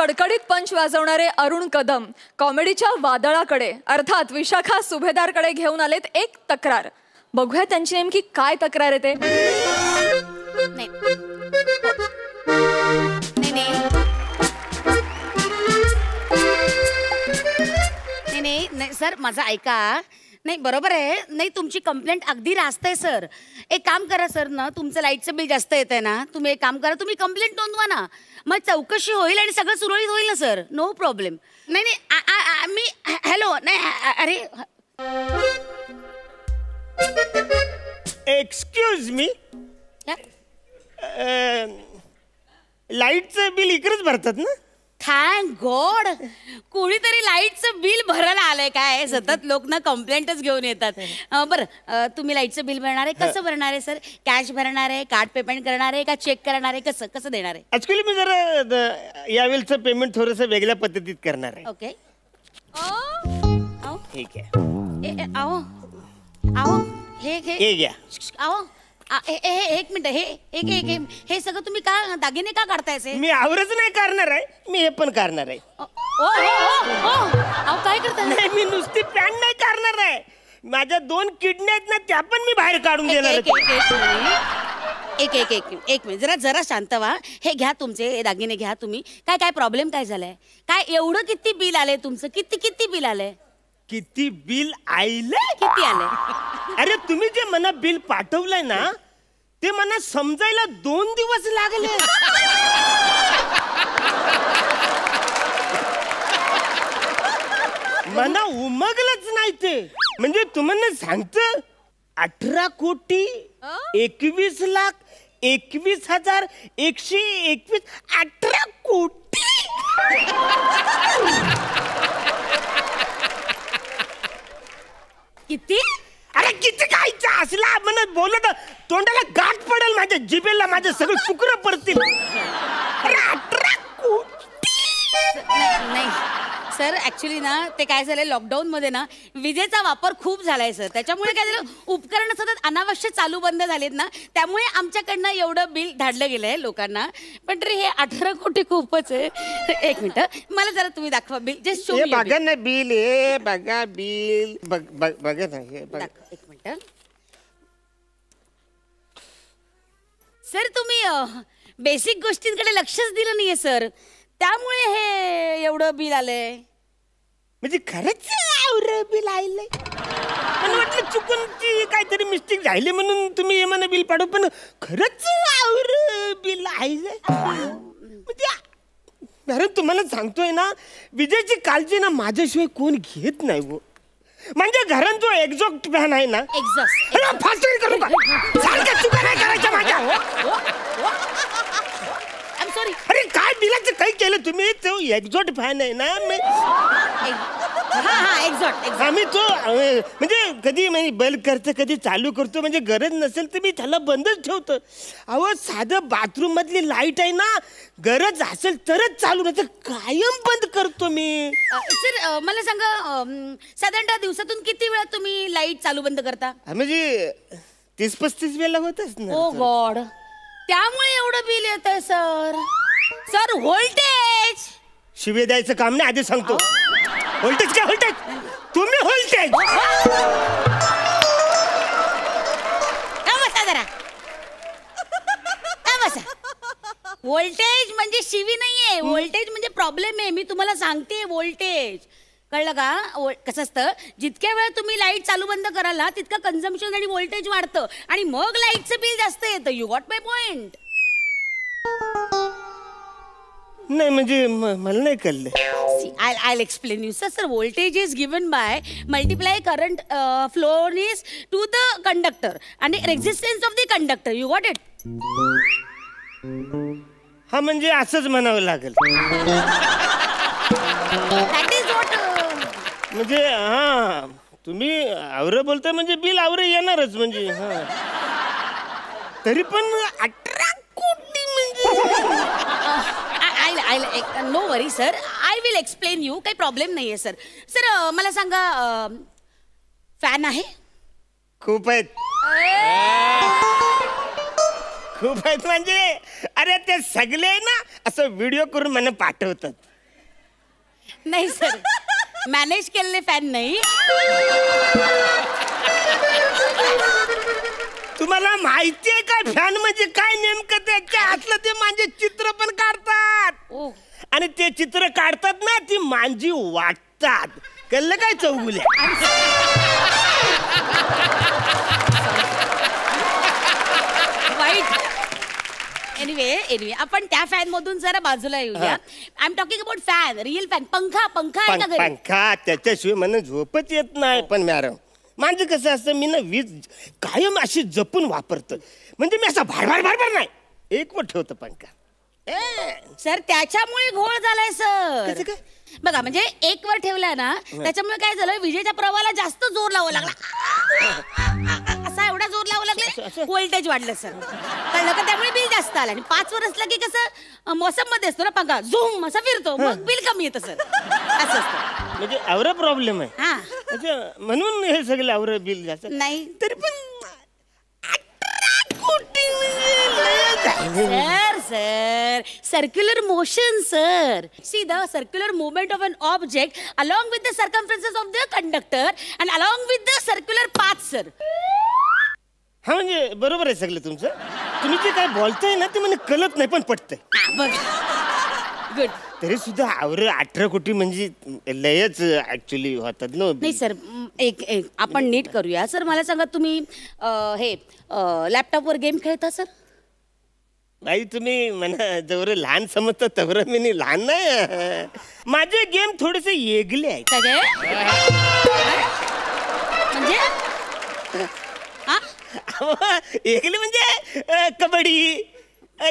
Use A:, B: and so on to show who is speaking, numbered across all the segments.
A: कडकडीत पंच वाजवणारे अरुण कदम कॉमेडीच्या वादळाकडे अर्थात विशाखा सुभेदारकडे घेऊन आलेत एक तक्रार. बघूया त्यांची नेमकी काय तक्रार आहे ते.
B: नाही सर माझं ऐका. नाही बरोबर आहे. नाही तुमची कंप्लेंट अगदी रास्त आहे सर. एक काम करा सर ना, तुमचं लाईटचं बिल जास्त येत आहे ना, तुम्ही एक काम करा, तुम्ही कंप्लेंट नोंदवा ना, मग चौकशी होईल आणि सगळं सुरळीत होईल ना सर. No problem. नाही नाही मी हॅलो नाही अरे
C: एक्सक्यूज मी, लाईटचं बिल इकडेच भरतात ना?
B: थँक गॉड कोणीतरी लाईटचं बिल भरायला आलंय. काय सतत लोक ना कंप्लेंटच घेऊन येतात. बरं तुम्ही लाईटचं बिल भरणार आहे, कसं भरणार आहे सर? कॅश भरणार आहे, कार्ड पेमेंट करणार आहे का चेक करणार आहे, कसं कसं देणार आहे?
C: ऍक्च्युली मी जरा यावेळचं पेमेंट थोडंसं वेगळ्या पद्धतीत करणार आहे.
B: ओके
C: ठीक आहे.
B: आओ आओ
C: हे घ्या.
B: आओ एक मिनिट. हे सगळं तुम्ही का दागिने का काढताय?
C: मी आवरच नाही करणार आहे, मी हे पण करणार आहे.
B: काय करताय?
C: नाही मी नुसती पॅन्ट नाही करणार आहे, माझ्या 2 किडनी आहेत ना, त्या पण मी बाहेर काढून देणार आहे.
B: एक मिनिट जरा शांत व्हा. हे घ्या तुमचे दागिने घ्या तुम्ही. काय प्रॉब्लेम काय झालाय? काय एवढं किती बिल आलंय तुमचं? किती बिल आलंय?
C: किती बिल आलंय?
B: किती आलंय?
C: अरे तुम्ही जे मला बिल पाठवलंय ना, ते मला समजायला 2 दिवस लागले. मला उमगलंच नाही ते. म्हणजे तुम्हाला सांगतं 18,21,21,121. 18 कोटी.
B: किती?
C: अरे किती खायचं असला म्हणत बोलत तोंडाला गाठ पडेल, माझ्या जिभेला माझे सगळे शुक्र पडतील. अरे 18 कोटी.
B: नाही सर ऍक्च्युली ना ते काय झालंय, लॉकडाऊन मध्ये ना विजेचा वापर खूप झालाय सर. त्याच्यामुळे काय झालं, उपकरण सतत अनावश्यक चालू बंद झालेत ना, त्यामुळे आमच्याकडनं एवढं बिल धाडलं गेलंय लोकांना. पण तरी हे 18 कोटी खूपच आहे. एक मिनिट मला जरा तुम्ही दाखवा बिल. जस्ट शो मी.
C: बघा ना बिल, हे बघा बिल. बघा ना हे बघा.
B: एक मिनिट सर, तुम्ही बेसिक गोष्टींकडे लक्षच दिलं नाहीये सर, त्यामुळे हे एवढं बिल आलंय.
C: म्हणजे खरंच बिल आलंय? मला वाटलं चुकून काहीतरी मिस्टेक झाली म्हणून तुम्ही हे मला बिल पाठव, पण खरंच बिल आलंय. म्हणजे अरे तुम्हाला सांगतोय ना, विजेची काळजी ना माझ्याशिवाय कोण घेत नाही वो. म्हणजे घरात जो एक्झॉस्ट फॅन आहे ना,
B: एक्झॉस्ट
C: फास्ट करू का? सारख्या चुका नाही करायच्या माझ्या.
B: सॉरी.
C: अरे काय बिलाचं काही केलं तुम्ही? तो एक्झॉस्ट फॅन आहे ना, आम्ही तो म्हणजे कधी बंद करतो कधी चालू करतो, म्हणजे गरज नसेल तर मी त्याला बंदच ठेवतो. अहो साधं बाथरूम मधली लाईट आहे ना, गरज असेल तरच चालू, नाही तर कायम बंद करतो मी.
B: सर मला सांगा, साधारणतः दिवसातून किती वेळा तुम्ही लाईट चालू बंद करता?
C: म्हणजे 30-35 वेळा होतच ना.
B: ओ गॉड, त्यामुळे एवढं बिल येतंय सर. सर व्होल्टेज
C: शिवे द्यायचं काम नाही, आधी सांगतो. व्होल्टेज काय? व्होल्टेज तुम्ही व्होल्टेज
B: जरा व्होल्टेज म्हणजे शिवी नाहीये, व्होल्टेज म्हणजे प्रॉब्लेम आहे. मी तुम्हाला सांगते व्होल्टेज, कळलं का? कसं असतं, जितक्या वेळा तुम्ही लाईट चालू बंद कराल ना, तितकं कन्झम्पशन आणि व्होल्टेज वाढतं आणि मग लाईटचं बिल जास्त येतं. You got my point?
C: नाही म्हणजे मला नाही कळलं.
B: I'll explain you. Sir, voltage is given by multiply current flow is to the conductor and the resistance of the conductor. You got it?
C: हा म्हणजे असंच म्हणावं लागेल.
B: That is what.
C: म्हणजे हा तुम्ही आवरं बोलताय म्हणजे बिल आवरं येणारच म्हणजे. हा तरी पण 18 कोटी म्हणजे.
B: No worry sir, I will explain you. काही प्रॉब्लेम नाहीये सर. सर मला सांगा, फॅन आहे?
C: खूप आहेत. खूप आहेत म्हणजे अरे ते सगळे ना असं व्हिडिओ करून मला पाठवतात.
B: नाही सर, मॅनेज केलेले फॅन नाही.
C: तुम्हाला माहितीये का फॅन म्हणजे काय नेमकं? त्याच्या हातलं ते माझे चित्र पण काढतात.
B: ओ
C: आणि ते चित्र काढतात ना, ती मांजी वाटतात. कळलं काय चौगुल्या?
B: वाईट. एनिवे आपण त्या फॅन मधून जरा बाजूला येऊया. I am talking about fan, real fan. पंखा आहे का घरी?
C: पंखा त्याच्याशिवाय मला झोपच येत नाही. पण मॅडम माझं कसं असतं, मी ना वीज कायम अशी जपून वापरतो. म्हणजे मी असा भार नाही, एक वर ठेवतो पंखा.
B: सर त्याच्यामुळे घोळ झालाय सर.
C: कसं काय?
B: बघा म्हणजे एक वर ठेवलाय ना, त्याच्यामुळे काय झालं, विजेच्या प्रवाहाला जास्त जोर लावावा लागला. असा एवढा जोर लावावा लागला, व्होल्टेज वाढलं सर. कळलं का? त्यामुळे बिल जास्त आलं. आणि 5 वर असलं की कसं मोसम मध्ये असतो ना पंखा, झूम असा फिरतो, मग बिल कमी येतं सर. असं असतं.
C: म्हणजे आवरा प्रॉब्लेम आहे.
B: हा
C: अच्छा, म्हणून हे सगळं आवरा बिल जास्त.
B: नाही
C: तरी पण 18 कोटी
B: sir circular motion sir. See the circular movement of an object along with the circumferences of the conductor and along with the circular path sir.
C: हा म्हणजे बरोबर आहे सगळं तुमचं. तुम्ही जे काय बोलताय ना ते मला कळत नाही, पण पटतंय.
B: गुड.
C: तरी सुद्धा आवरे 18 कोटी म्हणजे लयच ऍक्च्युली होतात ना.
B: नाही सर, एक आपण नीट करूया. सर मला सांगा, तुम्ही हे लॅपटॉपवर गेम खेळता सर?
C: भाई तुम्ही मला जवळ लहान समजता तवर मी लहान नाही. माझे गेम थोडेसे येगले आहेत.
B: म्हणजे
C: येगले म्हणजे कबड्डी,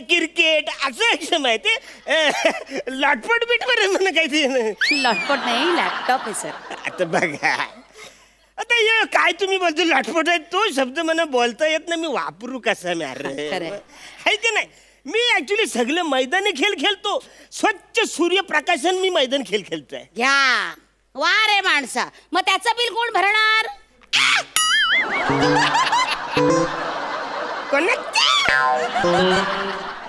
C: क्रिकेट असं गेम माहिती. लॉटपट बिटवर म्हणा काही
B: लॉटपट नाही, लॅपटॉप आहे सर.
C: आता बघा, आता ये काय तुम्ही बोलतो लॉटपट आहे, तो शब्द मला बोलता येत नाही. मी वापरू कसा मॅर आहे की नाही? मी ऍक्च्युली सगळे मैदानी खेळ खेळतो. स्वच्छ सूर्यप्रकाशन मी मैदान खेळ खेळतोय.
B: घ्या वा रे माणसा. मग त्याचं बिल कोण भरणार?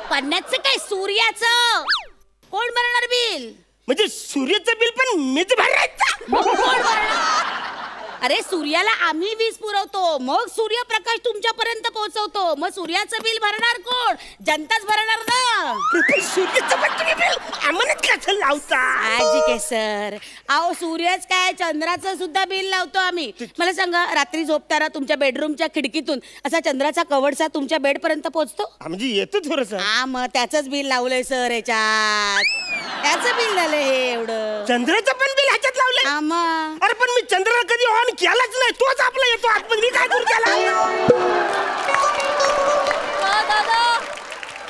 B: कन्याचं काय, सूर्याचं कोण भरणार बिल?
C: म्हणजे सूर्याचं बिल पण मीच भरायचं?
B: कोण भरणार? अरे सूर्याला आम्ही वीज पुरवतो, मग सूर्यप्रकाश तुमच्यापर्यंत पोहोचवतो. मग सूर्याचं बिल भरणार कोण? जनताच भरणार ना.
C: सूर्याचं पण तुम्ही बिल आम्हाला कसं लावता?
B: ठीक आहे सर. अहो सूर्यच काय, चंद्राचं सुद्धा बिल लावतो आम्ही. मला सांगा, रात्री झोपताना तुमच्या बेडरूमच्या खिडकीतून असा चंद्राचा कवडसा तुमच्या बेड पर्यंत पोहोचतो?
C: म्हणजे येतो थोडस.
B: हा मग त्याचंच बिल लावलंय सर याच्यात. त्याचं बिल झालंय हे एवढं.
C: चंद्राचं पण बिल ह्याच्यात लावलंय?
B: हा मग.
C: अरे पण मी चंद्राला कधी ऑन केलाच नाही, तोच आपला येतो आतमध्ये. मी काय करू त्याला?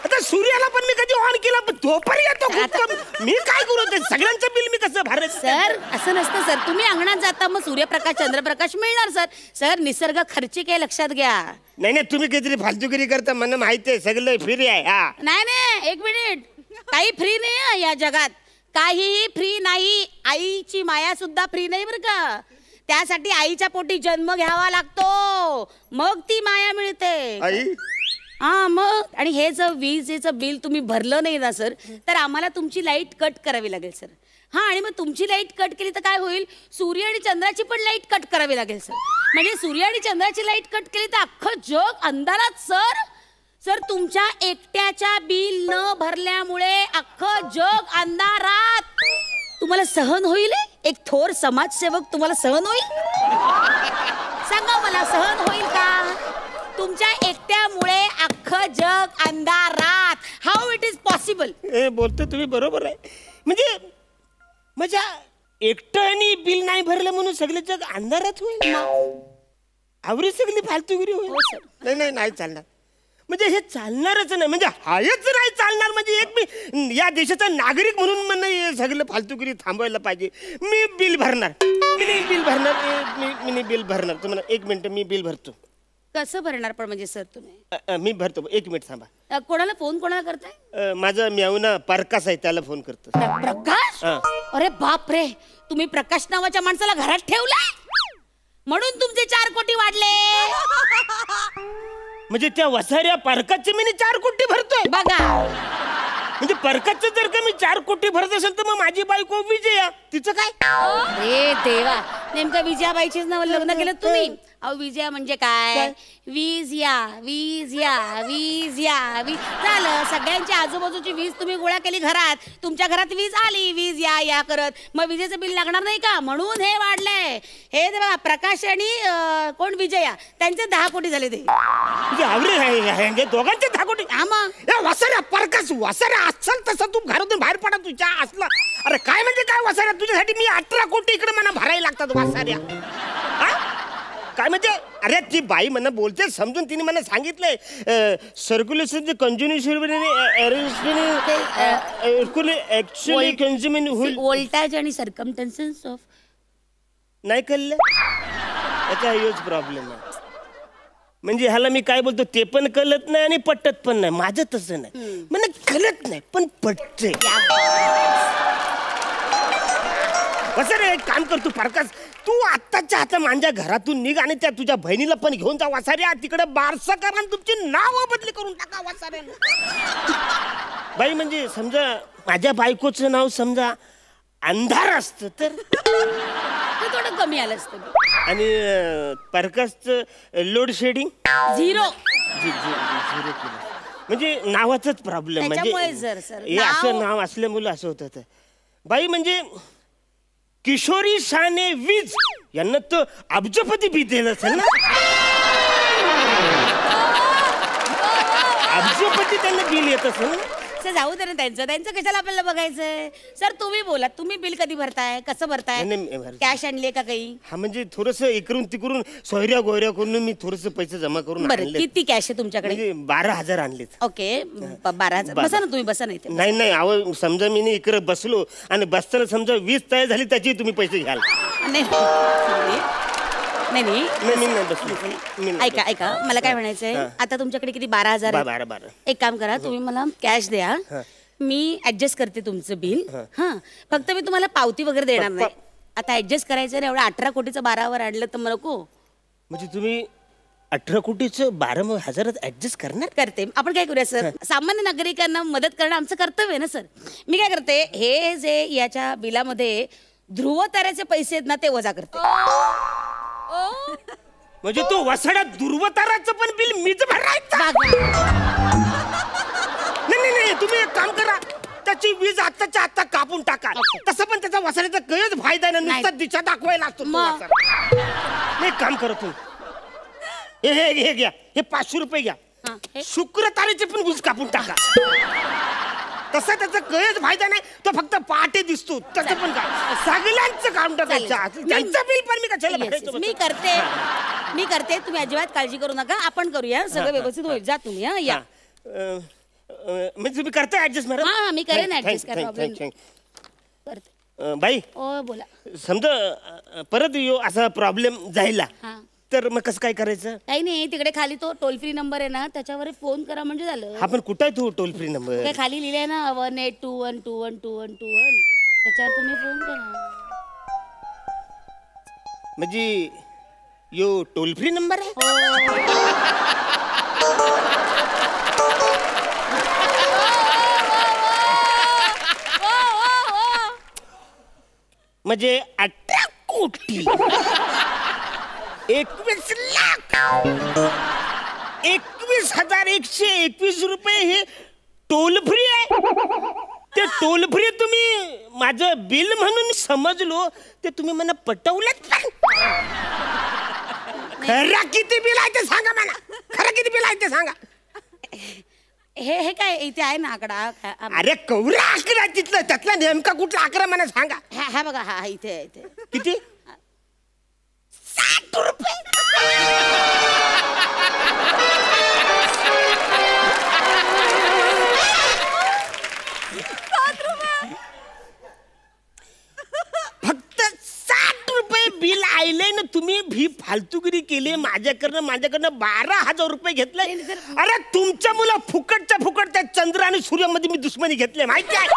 C: आता सूर्याला पण मी कधी ऑन केला, पण तो पण येतो. मी काय करू? ते सगळ्यांचं बिल मी कसं भरायचं?
B: सर असं नसतं सर. तुम्ही अंगणात जाता, मग सूर्यप्रकाश चंद्रप्रकाश मिळणार सर. सर निसर्ग खर्चिक आहे, लक्षात घ्या.
C: नाही तुम्ही काहीतरी फालतूगिरी करता. मला माहिती आहे सगळं फ्री आहे. हा
B: नाही एक मिनिट, काही फ्री नाही आहे या जगात. काहीही फ्री नाही. आईची माया सुद्धा फ्री नाही बरं का. त्यासाठी आईच्या पोटी जन्म घ्यावा लागतो, मग ती माया मिळते.
C: आई
B: हा मग. आणि हे जर विजेचं बिल तुम्ही भरलं नाही ना सर, तर आम्हाला तुमची लाईट कट करावी लागेल सर. हा आणि मग तुमची लाईट कट केली तर काय होईल? सूर्य आणि चंद्राची पण लाईट कट करावी लागेल सर. म्हणजे सूर्य आणि चंद्राची लाईट कट केली तर अख्खं जग अंधारात सर. सर तुमच्या एकट्याच्या बिल न भरल्यामुळे अख्खं जग अंधारात. तुम्हाला सहन होईल? एक थोर समाजसेवक तुम्हाला सहन होईल? सांगा मला, सहन होईल का? तुमच्या एकट्यामुळे अख्खं जग अंधारात. How it is possible?
C: बोलतो तुम्ही बरोबर आहे. म्हणजे माझ्या एकट्याने बिल नाही भरलं म्हणून सगळे जग अंधारात होईल? आवरी सगळी फालतूगिरी होईल? नाही चालणार. म्हणजे हे चालणारच नाही. म्हणजे हायच नाही चालणार. म्हणजे एक मी या देशाचा नागरिक म्हणून मला हे सगळं फालतूगिरी थांबवायला पाहिजे. मी बिल भरणार. मी बिल भरणार. मी बिल भरणार. तुम्हाला 1 मिनिट, मी बिल भरतो.
B: कसं भरणार पण म्हणजे सर तुम्ही?
C: मी भरतो. 1 मिनिट थांबा.
B: कोणाला फोन कोणाला करताय?
C: माझा मेवना प्रकाश आहे, त्याला फोन करतो.
B: प्रकाश? अरे बाप रे, तुम्ही प्रकाश नावाच्या माणसाला घरात ठेवलाय म्हणून तुमचे 4 कोटी वाढले.
C: म्हणजे त्या वसाऱ्या पारकाचे मी 4 कोटी भरतोय?
B: बघा
C: म्हणजे परकतचं जर का मी 4 कोटी भरत असेल तर मग माझी बायको विजया, तिचं काय?
B: अरे देवा, नेमकं विजयाबाईचीच नाव लग्न केलं तुम्ही. अहो विजया म्हणजे काय? वीज या वीज या वीज या वीज झालं. सगळ्यांच्या आजूबाजूची वीज तुम्ही गोळा केली घरात, तुमच्या घरात वीज आली, वीज या या करत, मग विजेचं बिल लागणार नाही का? म्हणून हे वाढलंय. हे बघा, प्रकाश आणि कोण विजया, त्यांचे 10 कोटी झाले ते.
C: म्हणजे आवरे दोघांचे 10 कोटी.
B: हा मग
C: वसाऱ्या परकस, वसाऱ्या असल तसं तू घरातून बाहेर पडा तुझ्या असला. अरे काय म्हणजे काय वसाऱ्या, तुझ्यासाठी मी 18 कोटी इकडे मला भरायला लागतात वसाऱ्या. काय म्हणजे? अरे ती बाई मला बोलते समजून, तिने मला सांगितलंय सर्क्युलेशन ऍक्च्युअली कन्झ्युमिंग होईल.
B: वोल्टाज आणि सर्कमस्टन्सेस ऑफ
C: नाही कळलं? त्याचा ह्योच प्रॉब्लेम आहे. म्हणजे ह्याला मी काय बोलतो ते पण कळत नाही आणि पटत पण नाही. माझं तसं नाही, मला कळत नाही पण पटते. कसं रे, एक काम कर तू परकस, तू आत्ताच्या आता माझ्या घरातून निघ आणि त्या तुझ्या बहिणीला पण घेऊन जा वसाऱ्या. तिकडे बारसं करा आणि तुमची नावं बदली करून टाका वसाऱ्यानं. बाई म्हणजे समजा माझ्या बायकोचं नाव समजा अंधार असतं तर
B: थोडं कमी आलं असतं.
C: आणि परकसचं लोड शेडिंग
B: 0.
C: म्हणजे नावाचाच प्रॉब्लेम. म्हणजे हे असं नाव असल्यामुळे असं होतं. बाई म्हणजे किशोरी शाने वीज यांना तर अब्जपती बी दिलं असेल ना. अब्जपती त्यांना बिल येत असेल ना.
B: जाऊ दे ना, त्यांचं कशाला आपल्याला बघायचंय. सर तुम्ही बोला, तुम्ही बिल कधी भरताय, कसं भरताय, कॅश आणले का काही?
C: हा म्हणजे थोडस इकडून तिकडून सोयऱ्या गोयऱ्या करून मी थोडस पैसे जमा करून.
B: बरं, किती कॅश आहे तुमच्याकडे?
C: 12,000 आणलेत.
B: ओके, 12,000. बसा ना तुम्ही, बसा नाही.
C: नाही अहो समजा मी इकडे बसलो आणि बसताना समजा वीज तयार झाली त्याची तुम्ही पैसे घ्याल.
B: नाही. ऐका मला काय म्हणायचंय, आता तुमच्याकडे किती 12,000?
C: 12.
B: एक काम करा, तुम्ही मला कॅश द्या, मी ऍडजस्ट करते तुमचं बिल. हा, फक्त मी तुम्हाला पावती वगैरे देणार नाही. आता ऍडजस्ट करायचं ना, एवढा 18 कोटीचं 12 आणलं तर मला नको.
C: म्हणजे तुम्ही 18 कोटीचं 12,000 ऍडजस्ट करणार?
B: करते. आपण काय करूया सर, सामान्य नागरिकांना मदत करणं आमचं कर्तव्य आहे ना सर. मी काय करते, हे जे याच्या बिलामध्ये ध्रुव ताऱ्याचे पैसे आहेत ना ते वजा करते.
C: म्हणजे तो वसाडा ध्रुवताराचं पण बिल मीच भरायचं? नाही तुम्ही एक काम करा, त्याची वीज आत्ताच्या आत्ता कापून टाका. तसं पण त्याचा वसाड्याचा काहीच फायदा नाही, नुसता दिशा दाखवायला असतो. नाही काम करा तुम्ही, हे घ्या, हे 500 रुपये घ्या. शुक्र तारेची पण वीज कापून टाका. तसा त्याचा काहीच फायदा नाही, तो फक्त पहाटे दिसतो. तसं पण काय सगळ्यांचं काम टाकायचं, त्यांचं बिल पण मी कशाला भरायचं?
B: मी करते, तुम्ही अजिबात काळजी करू नका. आपण करूया, सगळं व्यवस्थित होईल. जा तुम्ही. या
C: म्हणजे तुम्ही करता ऍडजस्ट?
B: हा मी करेन ऍडजस्ट.
C: बाई
B: बोला.
C: समजा परत असा प्रॉब्लेम जायला तर मग कसं काय करायचं?
B: काही नाही, तिकडे खाली तो टोल फ्री नंबर आहे ना, त्याच्यावर फोन करा म्हणजे झालं.
C: हा पण कुठे आहे तो टोल फ्री नंबर?
B: काय खाली लिहिलंय ना, 1821212121. त्याच्यावर तुम्ही फोन करा.
C: म्हणजे यो टोल फ्री नंबर आहे? म्हणजे 18 कोटी 21 लाख 21,121 रुपये हे टोल फ्री आहे. ते टोल फ्री तुम्ही माझं बिल म्हणून समजलो, ते तुम्ही मला पटवलं. खरं किती बिल आहे ते सांगा मला. खरं किती बिल आहे ते सांगा.
B: हे काय इथे आहे ना आकडा?
C: अरे कवरा आकडा तिथलं, त्यातला नेमका कुठला आकडा मला सांगा.
B: हा बघा, हा इथे
C: किती? 60 रुपये. फक्त 60 रुपये बिल आले ना. तुम्ही भी फालतूगिरी केली माझ्याकडनं 12,000 रुपये घेतले. अरे तुमच्या मुलं फुकटच्या फुकट त्या चंद्र आणि सूर्यामध्ये मी दुश्मनी घेतले माहिती आहे.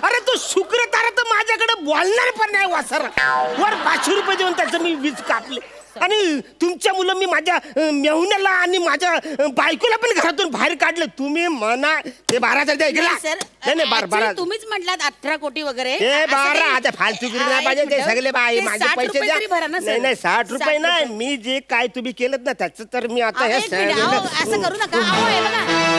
C: अरे तो शुक्र तारा तर माझ्याकडे बोलणार पण नाही. वासर वर 500 रुपये देऊन त्याचं मी वीज कापले. आणि तुमच्या मुलं मी माझ्या मेहुण्याला आणि माझ्या बायकोला पण घरातून बाहेर काढलं. तुम्ही म्हणा ते 12,000 द्या इकडे.
B: सर
C: नाही 12
B: तुम्हीच म्हटलात 18 कोटी वगैरे.
C: ते
B: असं
C: 12
B: काही-
C: आता फालतू गिरी नाही
B: एक
C: पाहिजे ते
B: मिनिटं.
C: सगळे बाई
B: ते
C: माझे
B: 60
C: पैसे
B: रुपये
C: द्या.
B: तरी भरा ना, सर.
C: नाही 60 रुपये
B: 60
C: नाही
B: रुपये.
C: मी जे काय तुम्ही केलं ना त्याचं तर मी आता
B: अहो,
C: हे
B: एक मिनिट, अहो, असं करू नका. अहो, हे बघा